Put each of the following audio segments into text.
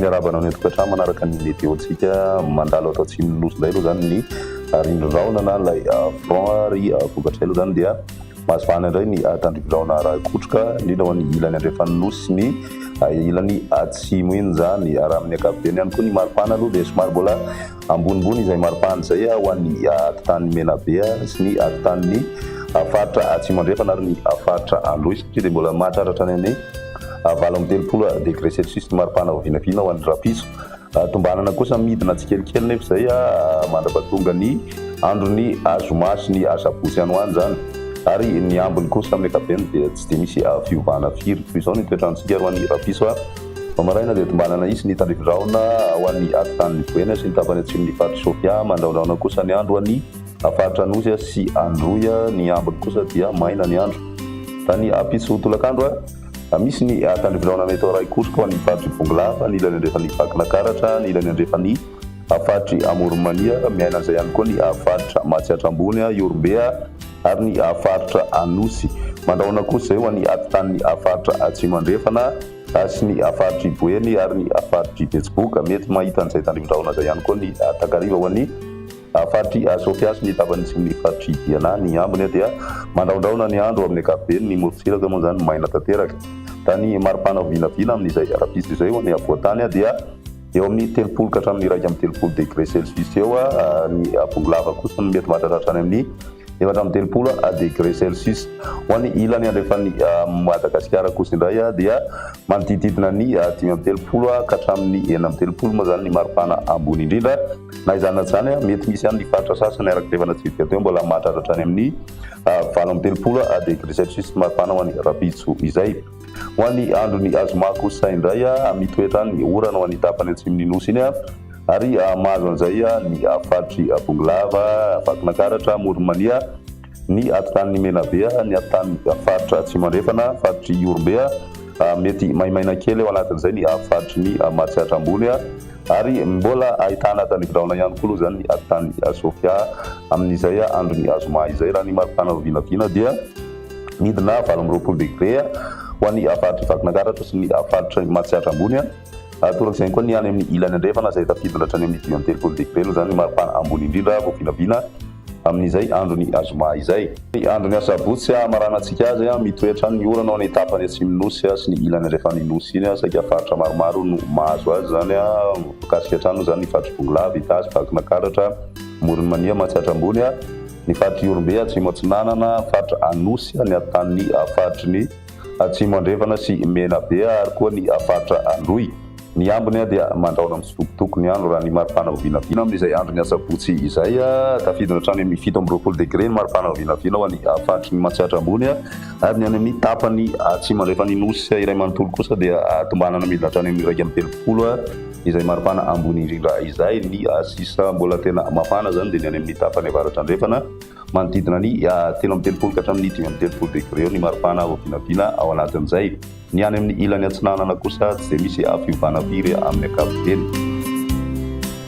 miarabana ny tokantrano manaraka ny metéo-tsika mandalo atao tsy minosy zay aloha zany ny rindrin-drahona na lay front ary vokatra aloha zany dia mazofana indray ny tandrivi-drahona raha kotroka indrindra ho an'ny ilany andrefan'ny nosy ny ilany atsimo iny zany raha amin'ny ankapobeny ihany koa ny maripana aloha dia somary mbola ambonimbony izay maripana zay ho an'ny atitan'ny menabe sy ny atitan'ny faritra atsimo andrefana ary ny faritra androy satria dia mbola mahatraratra any amin'ny 20 degré celsius ny maripana vinavina ho an'ny rapiso. Tombanana kosa midina tsikelikely nefa zay mandrapatonga ny androny azoma sy ny asabotsy any ho any zany ary ny ambiny kosa amin'ny ankapobeny dia tsy dia misy fiovana firy toy izao ny toetrandrontsika ho an'ny rapiso maraina dia tombanana isy ny tandrivi-drahona ho an'ny atitan'ny voena sy ny tapany atsimon'ny faritra sofia mandraondraona kosa ny andro ho an'ny faritra nosy sy androy ny ambiny kosa dia maina ny andro tany apiso tolakandro misy ny tandrivi-drahona mety ray kotroka ho an'ny faritry bonglava ny ilany andrefan'ny vakinakaratra ny ilany andrefan'ny faritry amoromania miaina an'izay ihany koa ny faritra matsiatra ambony iorbea ary ny faritra anosy mandraona kosa zay ho an'ny atitan'ny faritra atsimo andrefana sy ny faritry boeny ary ny faritry betsiboka mety mahita an'izay tandrivi-drahona zay ihany koa ny takariva ho an'ny faritry sofia sy ny tapany atsimon'ny faritry diana ny ambiny dia mandraondraona ny andro amin'ny ankapobeny ny morotsiraka moa zany maina tanteraka tany maripana vinavina amin'izay rapiso izay ho an'ny avoatany dia eo amin'ny 30 ka hatramin'ny 1 degré celsius eo ny bonglava kosa no mety mahatraratra any amin'ny 4 degré celsius ho an'ny ilany andrefan'ny Madagasikara kosa indray dia manodididina ny 5 ka hatramin'ny 6 moa zany ny maripana ambony indrindra na izany zany mety misy any ny faritra sasany araka tevana tsika teo mbola mahatraratra any amin'ny 30 degré celsius maripana ho an'ny rapiso izay ho an'ny androny azoma kosa indray mitoetra ny orana ho an'ny tapany atsimon'ny nosy iny ary mahazo an'izay ny faritry bonglava vakinakaratra moromania ny atitan'ny menabe ny atitan'ny faritra atsimo andrefana faritry iorbea mety maimaina kely eo anatin'izay ny faritry ny matsiatra ambony ary mbola ahitana tandrivi-drahona ihany koa aloha zany ny atitan'ny sofia amin'izay androny azoma izay raha ny maripana vinavina dia midina 20 degré ho an'ny faritry vakinakaratra sy ny faritra matsiatra ambony torak'izay koa ny any amin'ny ilany andrefana zay tafiditra hatrany amin'ny 30 degré aloha zany maripana ambony indrindra vo vinavina amin'izay androny azoma izay ny androny asabotsy maranantsika azy mitoetra ny orana ao ny tapany atsimon'ny nosy sy ny ilany andrefan'ny nosy iny saika faritra maromaro no mahazo azy zany mikasika hatrany zany ny faritry bonglava itasy vakinakaratra moromania matsiatra ambony ny faritry iorbea atsimo atsinanana faritra anosy ny atitan'ny faritry ny atsimo andrefana sy menabe ary koa ny faritra androy ny ambiny dia mandraona mitsitokotoko ny andro raha ny maripana vinavina amin'izay androny asabotsy izay tafidina hatrany amin'ny 17 degré ny maripana vinavina ho an'ny faritry ny matsiatra ambony ary ny any amin'ny tapany atsimo andrefan'ny nosy iray manontolo kosa dia tombanana midina hatrany amin'ny 30 izay maripana ambony indrindra izay ny sisa mbola tena mafana zany dia ny any amin'ny tapany avaratra andrefana manodidina ny 13 ka hatramin'ny 18 degré eo ny maripana vinavina ao anatin'izay ny any amin'ny ilany atsinanana kosa tsy dia misy fiovana firy amin'ny ankapobeny.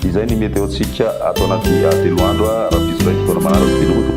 Izay ny metéo-tsika atao anaty 3 andro rapiso iray fotoana manaraka